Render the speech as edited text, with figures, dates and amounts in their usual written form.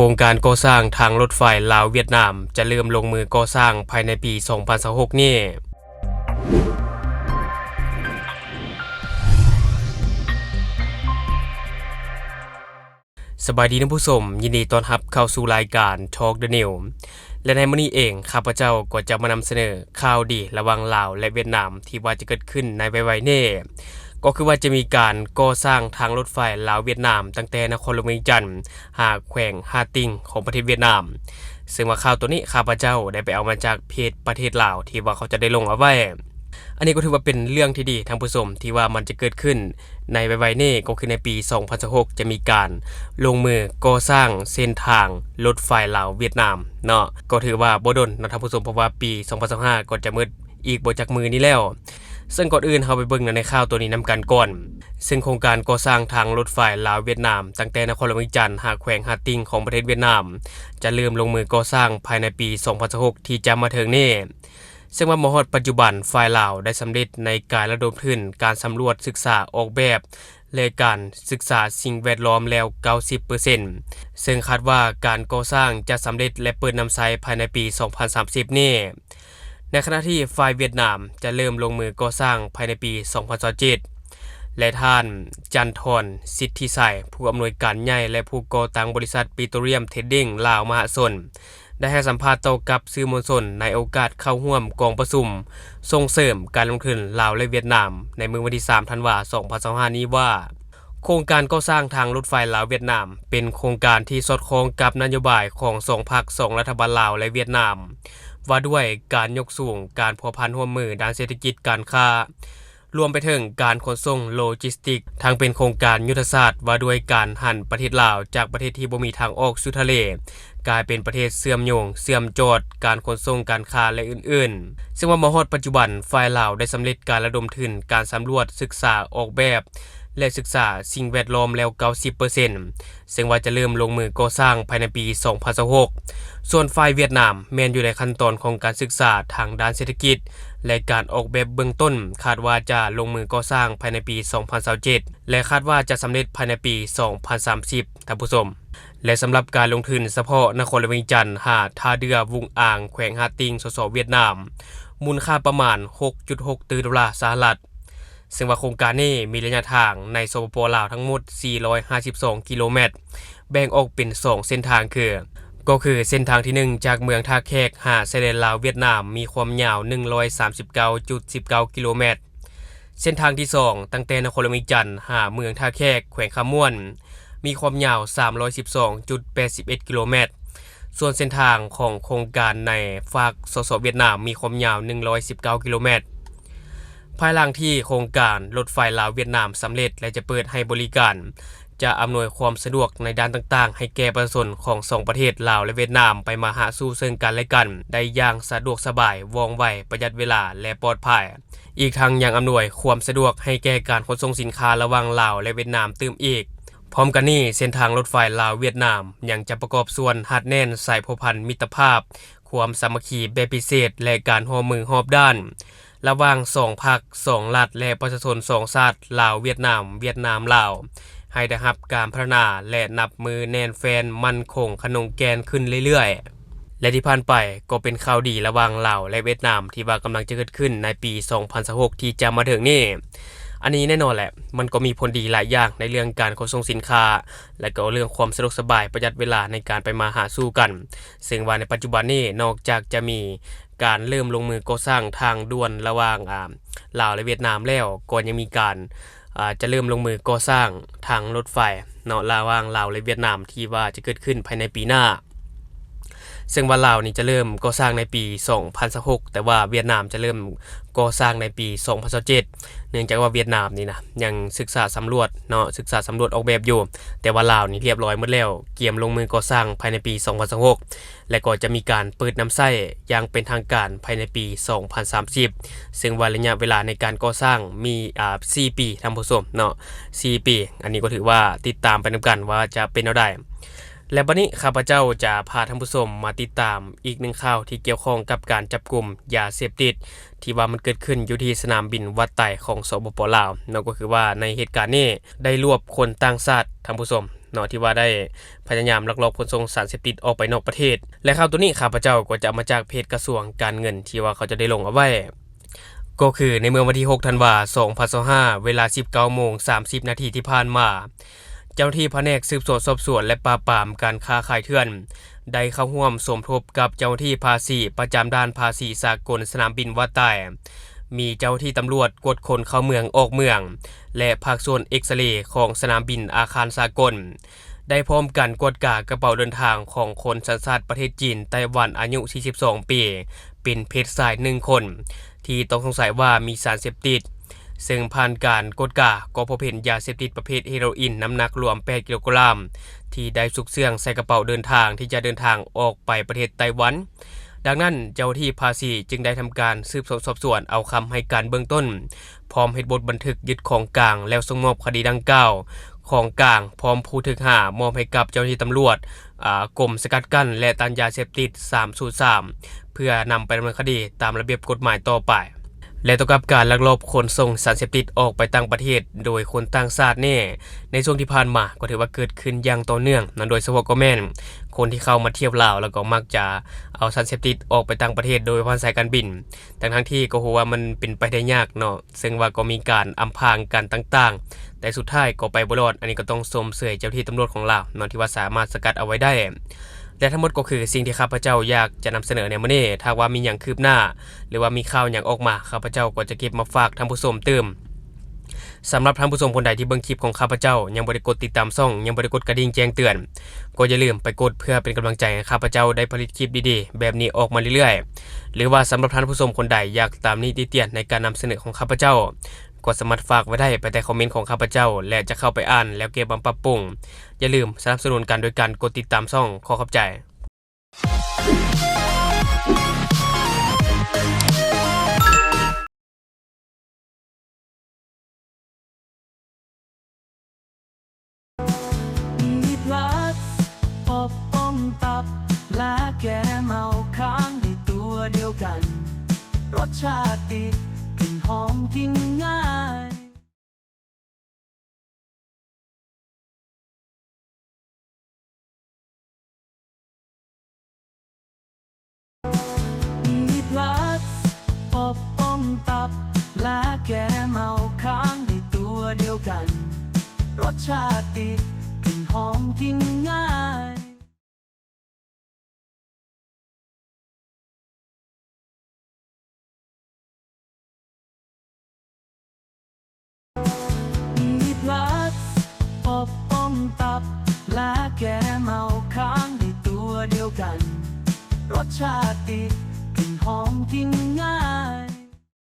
รงการก่อสร้างทางรถไฟลาวเวียดนามจะเริ่มลงมือก่อสร้างภายในปี 2026 นี้สบายดีท่านผู้ชมยินดีต้อนรับเข้าสู่รายการ Talk the New และในมื้อนี้เองข้าพเจ้าก็จะมานำเสนอข่าวดีระหว่างลาวและเวียดนามที่ว่าจะเกิดขึ้นในไวๆนี้ก็คือว่าจะมีการก่อสร้างทางรถไฟลาวเวียดนามตั้งแต่นครหลวงเวียงจันทน์หาแขวงฮาติงของประเทศเวียดนามซึ่งว่าข่าวตัวนี้ข้าพเจ้าได้ไปเอามาจากเพจประเทศลาวที่ว่าเขาจะได้ลงเอาไว้อันนี้ก็ถือว่าเป็นเรื่องที่ดีทางผู้ชมที่ว่ามันจะเกิดขึ้นในไวๆนี้ก็คือในปี 2026 จะมีการลงมือก่อสร้างเส้นทางรถไฟลาวเวียดนามเนาะก็ถือว่าบ่ดนนะท่านผู้ชมเพราะว่าปี 2025 ก็จะมืดอีกบ่จักมือนี้แล้วซึ่งก่อนอื่นเราไปเบิ่งในข่าวตัวนี้นำกันก่อนซึ่งโครงการก่อสร้างทางรถไฟลาวเวียดนามตั้งแต่นครหลวงเวียงจันทน์หาแขวงฮาติงของประเทศเวียดนามจะเริ่มลงมือก่อสร้างภายในปี 2026 ที่จะมาถึงนี้ซึ่งว่ามฮอดปัจจุบันฝ่ายลาวได้สำเร็จในการระดมทุนการสำรวจศึกษาออกแบบและการศึกษาสิ่งแวดล้อมแล้ว 90% ซึ่งคาดว่าการก่อสร้างจะสำเร็จและเปิดนำใช้ภายในปี 2030 นี้ในขณะที่ฝ่ายเวียดนามจะเริ่มลงมือก่อสร้างภายในปี 2027 และท่านจันทรสิทธิไสยผู้อำนวยการใหญ่และผู้ก่อตั้งบริษัทปิโตรเลียมเทรดดิ้งลาวมหาชนได้ให้สัมภาษณ์ต่อกับสื่อมวลชนในโอกาสเข้าร่วมกองประชุมส่งเสริมการลงทุนลาวและเวียดนามในมื้อวันที่ 3 ธันวาคม 2025 นี้ว่าโครงการก่อสร้างทางรถไฟลาวเวียดนามเป็นโครงการที่สอดคล้องกับนโยบายของ2พรรค2รัฐบาลลาวและเวียดนามว่าด้วยการยกสูงการพัวพันร่วมมือด้านเศรษฐกิจการค้ารวมไปถึงการขนส่งโลจิสติกทั้งเป็นโครงการยุทธศาสตร์ว่าด้วยการหันประเทศลาวจากประเทศที่บ่มีทางออกสู่ทะเลกลายเป็นประเทศเชื่อมโยงเชื่อมโจทย์การขนส่งการค้าและอื่นๆซึ่งว่ามฮอดปัจจุบันฝ่ายลาวได้สำเร็จการระดมทุนการสำรวจศึกษาออกแบบและศึกษาสิ่งแวดล้อมแล้ว 90% ซึ่งว่าจะเริ่มลงมือก่อสร้างภายในปี 2026 ส่วนฝ่ายเวียดนามแม้นอยู่ในขั้นตอนของการศึกษาทางด้านเศรษฐกิจและการออกแบบเบื้องต้นคาดว่าจะลงมือก่อสร้างภายในปี 2027 และคาดว่าจะสำเร็จภายในปี 2030 ท่านผู้ชมและสำหรับการลงทุนเฉพาะนครหลวงเวียงจันทน์หาท่าเรือวุงอ่างแขวงฮาติงสสเวียดนามมูลค่าประมาณ 6.6 ล้านดอลลาร์สหรัฐซึ่งว่าโครงการนี้มีระยะทางในสปป.ลาวทั้งหมด 452 กิโลเมตรแบ่งออกเป็น 2 เส้นทางก็คือเส้นทางที่ 1 จากเมืองท่าแขกหาชายแดนลาวเวียดนามมีความยาว 139.19 กิโลเมตรเส้นทางที่ 2 ตั้งแต่นครหลวงเวียงจันทน์หาเมืองท่าแขกแขวงคำม่วนมีความยาว 312.81 กิโลเมตรส่วนเส้นทางของโครงการในฝากสสเวียดนามมีความยาว 119 กิโลเมตรภายหลังที่โครงการรถไฟลาวเวียดนามสำเร็จและจะเปิดให้บริการจะอำนวยความสะดวกในด้านต่างๆให้แก่ประชาชนของ2ประเทศลาวและเวียดนามไปมาหาสู่ซึ่งกันและกันได้อย่างสะดวกสบายว่องไวประหยัดเวลาและปลอดภัยอีกทั้งยังอำนวยความสะดวกให้แก่การขนส่งสินค้าระหว่างลาวและเวียดนามเติมอีกพร้อมกันนี้เส้นทางรถไฟลาวเวียดนามยังจะประกอบส่วนหัดแน่นสายผูกพันมิตรภาพความสามัคคีแบบพิเศษและการร่วมมือรอบด้านระหว่าง2พรรค2รัฐและประชาชน2ชาติลาวเวียดนามเวียดนามลาวให้ได้รับการพัฒนาและนับมือแน่นแฟนมั่นคงขนงแกนขึ้นเรื่อยๆและที่ผ่านไปก็เป็นข่าวดีระหว่างลาวและเวียดนามที่ว่ากำลังจะเกิดขึ้นในปี 2026 ที่จะมาถึงนี้อันนี้แน่นอนแหละมันก็มีผลดีหลายอย่างในเรื่องการขนส่งสินค้าและก็เรื่องความสะดวกสบายประหยัดเวลาในการไปมาหาสู่กันซึ่งว่าในปัจจุบันนี้นอกจากจะมีการเริ่มลงมือก่อสร้างทางด่วนระหว่างลาวและเวียดนามแล้วก็ยังมีการจะเริ่มลงมือก่อสร้างทางรถไฟเนาะระหว่างลาวและเวียดนามที่ว่าจะเกิดขึ้นภายในปีหน้าซึ่งว่าลาวนี่จะเริ่มก่อสร้างในปี 2026 แต่ว่าเวียดนามจะเริ่มก่อสร้างในปี 2027 เนื่องจากว่าเวียดนามนี่นะยังศึกษาสำรวจเนาะศึกษาสำรวจออกแบบอยู่แต่ว่าลาวนี่เรียบร้อยหมดแล้วเตรียมลงมือก่อสร้างภายในปี 2026 และก็จะมีการเปิดน้ำใช้อย่างเป็นทางการภายในปี 2030 ซึ่งว่าระยะเวลาในการก่อสร้างมี4 ปีท่านผู้ชมเนาะ4 ปีอันนี้ก็ถือว่าติดตามไปนํกันว่าจะเป็นแนวใดและบัดนี้ข้าพเจ้าจะพาท่านผู้ชมมาติดตามอีกหนึ่งข่าวที่เกี่ยวข้องกับการจับกุมยาเสพติดที่ว่ามันเกิดขึ้นอยู่ที่สนามบินวัดไต่ของสปป.ลาวนั่นก็คือว่าในเหตุการณ์นี้ได้รวบคนต่างชาติท่านผู้ชม เนาะที่ว่าได้พยายามลักลอบขนส่งสารเสพติดออกไปนอกประเทศและข่าวตัวนี้ข้าพเจ้าก็จะมาจากเพจกระทรวงการเงินที่ว่าเขาจะได้ลงเอาไว้ก็คือในเมื่อวันที่6ธันวาคม2025เวลา 19:30 นาทีที่ผ่านมาเจ้าหน้าที่แผนกสืบสวนสอบสวนและปราบปรามการค้าขายเถื่อนได้เข้าร่วมสมทบกับเจ้าหน้าที่ภาษีประจำด้านภาษีสากลสนามบินว่าใต้มีเจ้าหน้าที่ตำรวจกวดคนเข้าเมืองออกเมืองและภาคส่วนเอ็กซเรย์ของสนามบินอาคารสากลได้พร้อมกันกวดกากระเป๋าเดินทางของคนสัญชาติประเทศจีนไต้หวันอายุ 42 ปีเป็นเพศชาย1 คนที่ต้องสงสัยว่ามีสารเสพติดซึ่งผ่านการกดกาก็พบเห็นยาเสพติดประเภทเฮโรอีนน้ำหนักรวม8 กิโลกรัมที่ได้ซุกเสื่องใส่กระเป๋าเดินทางที่จะเดินทางออกไปประเทศไต้หวันดังนั้นเจ้าที่ภาษีจึงได้ทำการสืบสวนสอบสวนเอาคำให้การเบื้องต้นพร้อมเฮ็ดบทบันทึกยึดของกลางแล้วส่งมอบคดีดังกล่าวของกลางพร้อมผู้ถูกหามอบให้กับเจ้าหน้าที่ตำรวจกรมสกัดกั้นและต้านยาเสพติด303เพื่อนำไปดำเนินคดีตามระเบียบกฎหมายต่อไปและต่อกับการลักลอบขนส่งสารเสพติดออกไปต่างประเทศโดยคนต่างชาติในช่วงที่ผ่านมาก็ถือว่าเกิดขึ้นอย่างต่อเนื่องนั่นโดยเฉพาะก็แม่นคนที่เข้ามาเที่ยวลาวแล้วก็มักจะเอาสารเสพติดออกไปต่างประเทศโดยผ่านสายการบินทั้งที่ก็รู้ว่ามันเป็นไปได้ยากเนาะซึ่งว่าก็มีการอำพรางกันต่างๆแต่สุดท้ายก็ไปบ่รอดอันนี้ก็ต้องชมเชยเจ้าที่ตำรวจของลาวเนาะที่ว่าสามารถสกัดเอาไว้ได้และทั้งหมดก็คือสิ่งที่ข้าพเจ้าอยากจะนำเสนอในมื้อนี้ถ้าว่ามีหยังคืบหน้าหรือว่ามีข่าวหยังออกมาข้าพเจ้าก็จะเก็บมาฝากท่านผู้ชมเติมสำหรับท่านผู้ชมคนใดที่เบิ่งคลิปของข้าพเจ้ายังบ่ได้กดติดตามช่องยังบ่ได้กดกระดิ่งแจ้งเตือนก็อย่าลืมไปกดเพื่อเป็นกำลังใจให้ข้าพเจ้าได้ผลิตคลิปดีๆแบบนี้ออกมาเรื่อยๆหรือว่าสำหรับท่านผู้ชมคนใดอยากตามนิติเตียนในการนำเสนอของข้าพเจ้าก็สามารถฝากไว้ได้ไปแต่คอมเมนต์ของข้าพเจ้าและจะเข้าไปอ่านแล้วเก็บมาปรับปรุงอย่าลืมสนับสนุนกันโดยการกดติดตามช่องขอขอบใจและแกเมาค้างในตัวเดียวกันรสชาติติดกลิ่นหอมกินง่ายมีพลัสอบอมตับและแกเมาค้างในตัวเดียวกันรสชาติติดกลิ่นหอมกินง่ายอบอมตับและแกเมาค้างในตัวเดียวกันรสชาติติดกลิ่นหอมกินง่าย